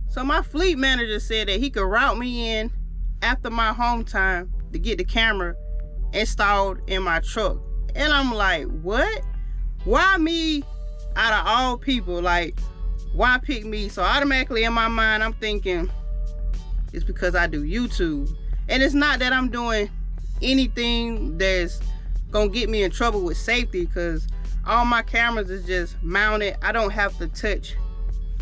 So my fleet manager said that he could route me in after my home time to get the camera installed in my truck. And I'm like, what? Why me out of all people? Like, why pick me? So automatically in my mind, I'm thinking it's because I do YouTube. And it's not that I'm doing anything that's gonna get me in trouble with safety, because all my cameras is just mounted. I don't have to touch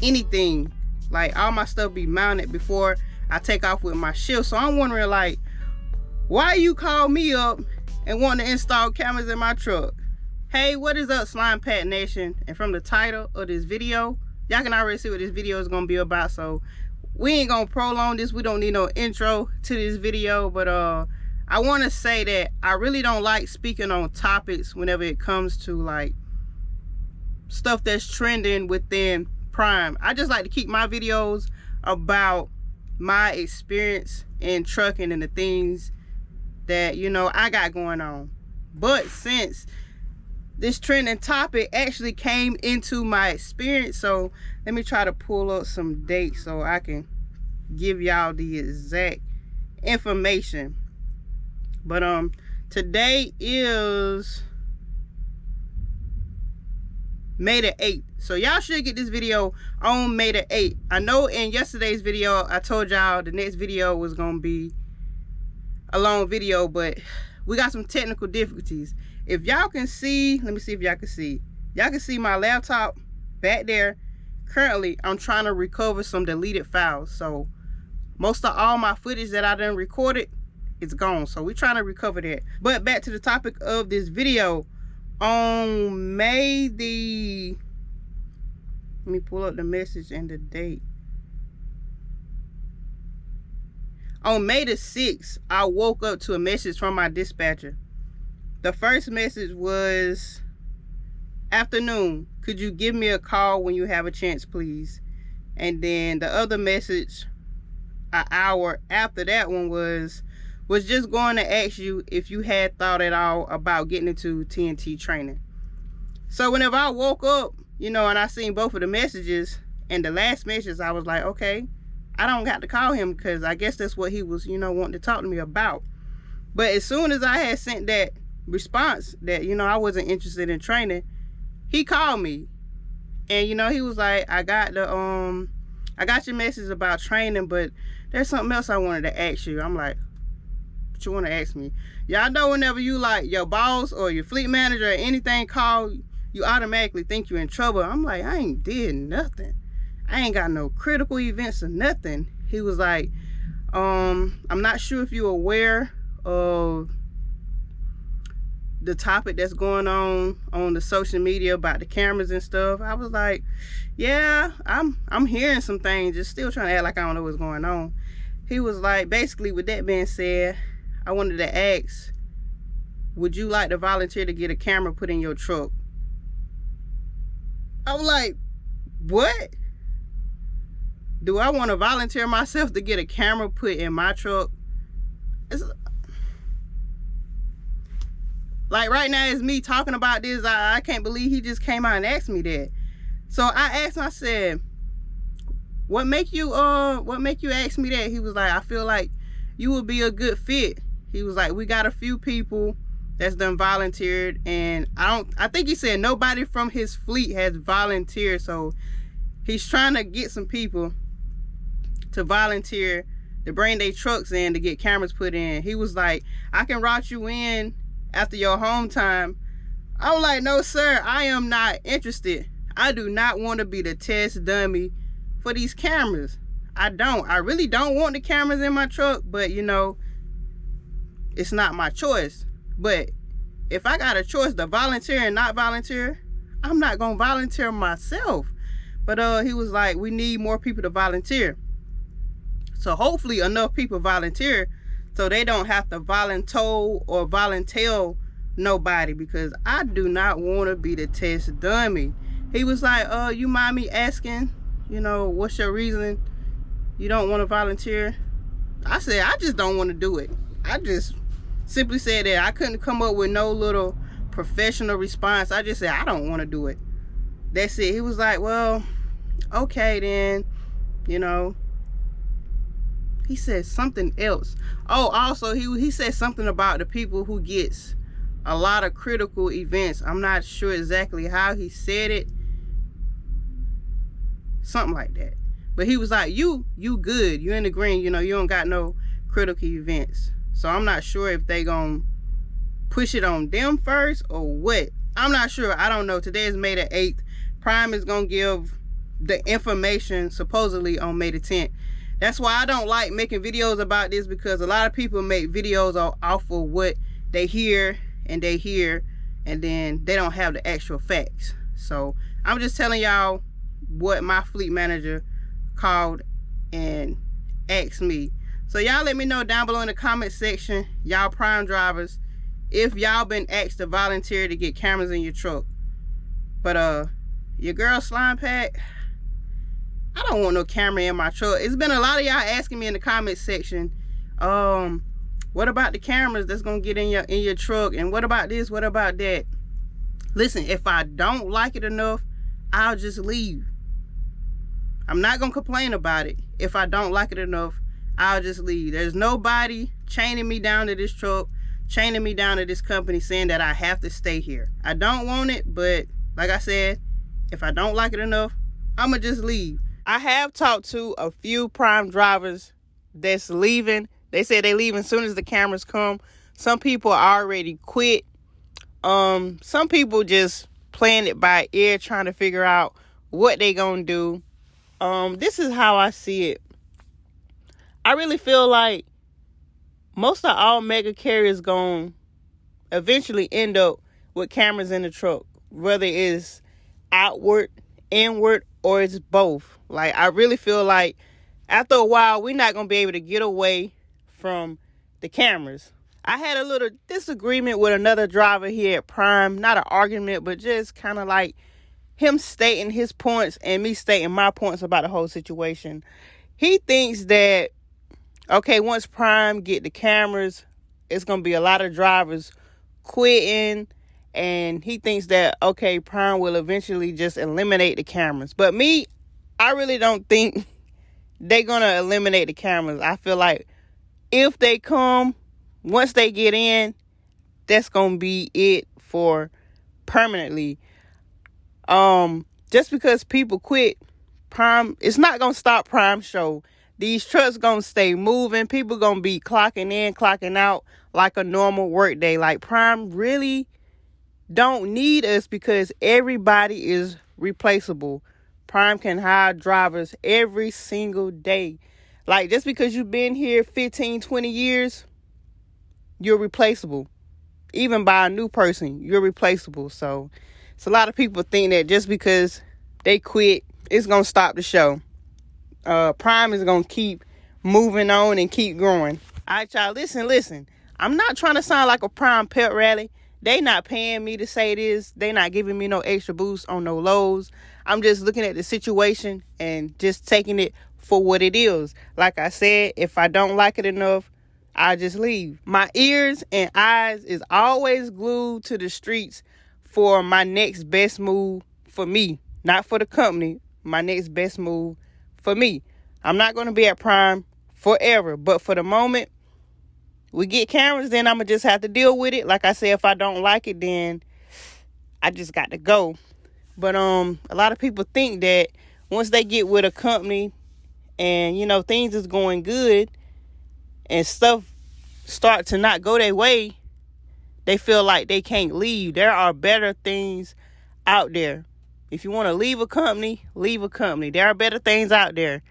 anything. Like, all my stuff be mounted before I take off with my shift. So I'm wondering, like, why you call me up and want to install cameras in my truck? Hey, what is up, Slime Pack Nation? And from the title of this video, y'all can already see what this video is gonna be about. So we ain't gonna prolong this. We don't need no intro to this video. But I want to say that I really don't like speaking on topics whenever it comes to like stuff that's trending within Prime. I just like to keep my videos about my experience in trucking and the things that, you know, I got going on. But since this trending topic actually came into my experience, so let me try to pull up some dates so I can give y'all the exact information. But today is May the 8th. So y'all should get this video on May the 8th. I know in yesterday's video I told y'all the next video was gonna be a long video, but we got some technical difficulties. If y'all can see, let me see if y'all can see. Y'all can see my laptop back there. Currently, I'm trying to recover some deleted files. So most of all my footage that I done recorded, it's gone. So we're trying to recover that. But back to the topic of this video. On May the, let me pull up the message and the date. On May the 6th, I woke up to a message from my dispatcher. The first message was, afternoon, could you give me a call when you have a chance, please? And then the other message an hour after that one was just going to ask you if you had thought at all about getting into TNT training. So whenever I woke up, you know, and I seen both of the messages, and the last message, I was like, okay, I don't got to call him, because I guess that's what he was, you know, wanting to talk to me about. But as soon as I had sent that response that, you know, I wasn't interested in training, he called me. And, you know, he was like, I got your message about training, but there's something else I wanted to ask you. I'm like, what you want to ask me? Y'all know whenever you like your boss or your fleet manager or anything call, you automatically think you're in trouble. I'm like, I ain't did nothing. I ain't got no critical events or nothing. He was like, I'm not sure if you're aware of the topic that's going on the social media about the cameras and stuff. I was like, yeah, I'm hearing some things, just still trying to act like I don't know what's going on. He was like, basically, with that being said, I wanted to ask, would you like to volunteer to get a camera put in your truck? I was like, what? Do I want to volunteer myself to get a camera put in my truck? It's, like, right now it's me talking about this. I can't believe he just came out and asked me that. So I asked him, I said, what make you ask me that? He was like, I feel like you would be a good fit. He was like, we got a few people that's done volunteered, and I think he said nobody from his fleet has volunteered. So he's trying to get some people to volunteer to bring their trucks in to get cameras put in. He was like, I can route you in after your home time. I was like, no sir, I am not interested. I do not want to be the test dummy for these cameras. I really don't want the cameras in my truck, but you know, it's not my choice. But if I got a choice to volunteer and not volunteer, I'm not gonna volunteer myself. But he was like, we need more people to volunteer. So hopefully enough people volunteer so they don't have to voluntold or volunteer nobody, because I do not want to be the test dummy. He was like, you mind me asking, you know, what's your reason you don't want to volunteer? I said, I just don't want to do it. I just simply said that. I couldn't come up with no little professional response. I just said, I don't want to do it. That's it. He was like, well, okay then. you know. He said something else. Oh, also he said something about the people who gets a lot of critical events. I'm not sure exactly how he said it. Something like that. But he was like, you good. You in the green. You know, you don't got no critical events. So I'm not sure if they gonna push it on them first or what. I'm not sure. I don't know. Today is May the 8th. Prime is gonna give the information supposedly on May the 10th. That's why I don't like making videos about this, because a lot of people make videos off of what they hear, and then they don't have the actual facts. So I'm just telling y'all what my fleet manager called and asked me. So y'all let me know down below in the comment section, y'all Prime drivers, if y'all been asked to volunteer to get cameras in your truck. But your girl Slime Pack, I don't want no camera in my truck. It's been a lot of y'all asking me in the comment section, what about the cameras that's gonna get in your truck, and what about this, what about that? Listen, if I don't like it enough, I'll just leave. I'm not gonna complain about it. If I don't like it enough, I'll just leave. There's nobody chaining me down to this truck, chaining me down to this company, saying that I have to stay here. I don't want it, but like I said, if I don't like it enough, I'ma just leave. I have talked to a few Prime drivers that's leaving. They said they leave as soon as the cameras come. Some people already quit. Some people just playing it by ear, trying to figure out what they gonna do. This is how I see it. I really feel like most of all mega carriers gonna eventually end up with cameras in the truck, whether it's outward, inward, or it's both. Like, I really feel like after a while, we're not gonna be able to get away from the cameras. I had a little disagreement with another driver here at Prime. Not an argument, but just kind of like him stating his points and me stating my points about the whole situation. He thinks that, okay, once Prime get the cameras, it's going to be a lot of drivers quitting. And he thinks that, okay, Prime will eventually just eliminate the cameras. But me, I really don't think they're going to eliminate the cameras. I feel like if they come, once they get in, that's going to be it for permanently. Just because people quit, Prime, it's not going to stop Prime show. These trucks going to stay moving. People going to be clocking in, clocking out like a normal work day. Like, Prime really don't need us because everybody is replaceable. Prime can hire drivers every single day. Like, just because you've been here 15, 20 years, you're replaceable. Even by a new person, you're replaceable. So it's a lot of people think that just because they quit, it's going to stop the show. Prime is going to keep moving on and keep growing. All right, y'all, listen. I'm not trying to sound like a Prime pet rally. They not paying me to say this. They not giving me no extra boost on no lows. I'm just looking at the situation and just taking it for what it is. Like I said, if I don't like it enough, I just leave. My ears and eyes is always glued to the streets for my next best move for me. Not for the company. My next best move for me. I'm not going to be at Prime forever. But for the moment, we get cameras, then I'm going to just have to deal with it. Like I said, if I don't like it, then I just got to go. But a lot of people think that once they get with a company and, you know, things is going good and stuff start to not go their way, they feel like they can't leave. There are better things out there. If you want to leave a company, leave a company. There are better things out there.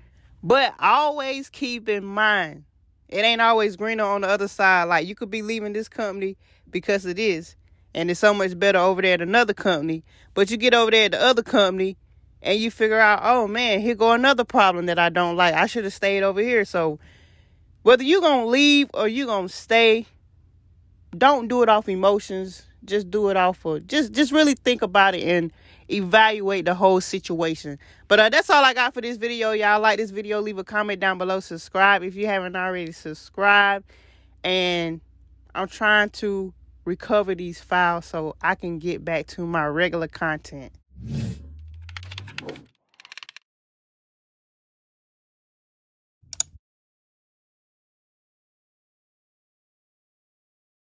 But always keep in mind, it ain't always greener on the other side. Like, you could be leaving this company because it is, and it's so much better over there at another company. But you get over there at the other company and you figure out, oh man, here go another problem that I don't like. I should have stayed over here. So whether you're going to leave or you're going to stay, don't do it off emotions. Just do it off of, just really think about it and evaluate the whole situation. But that's all I got for this video. Y'all like this video, leave a comment down below. Subscribe if you haven't already subscribed. And I'm trying to recover these files so I can get back to my regular content.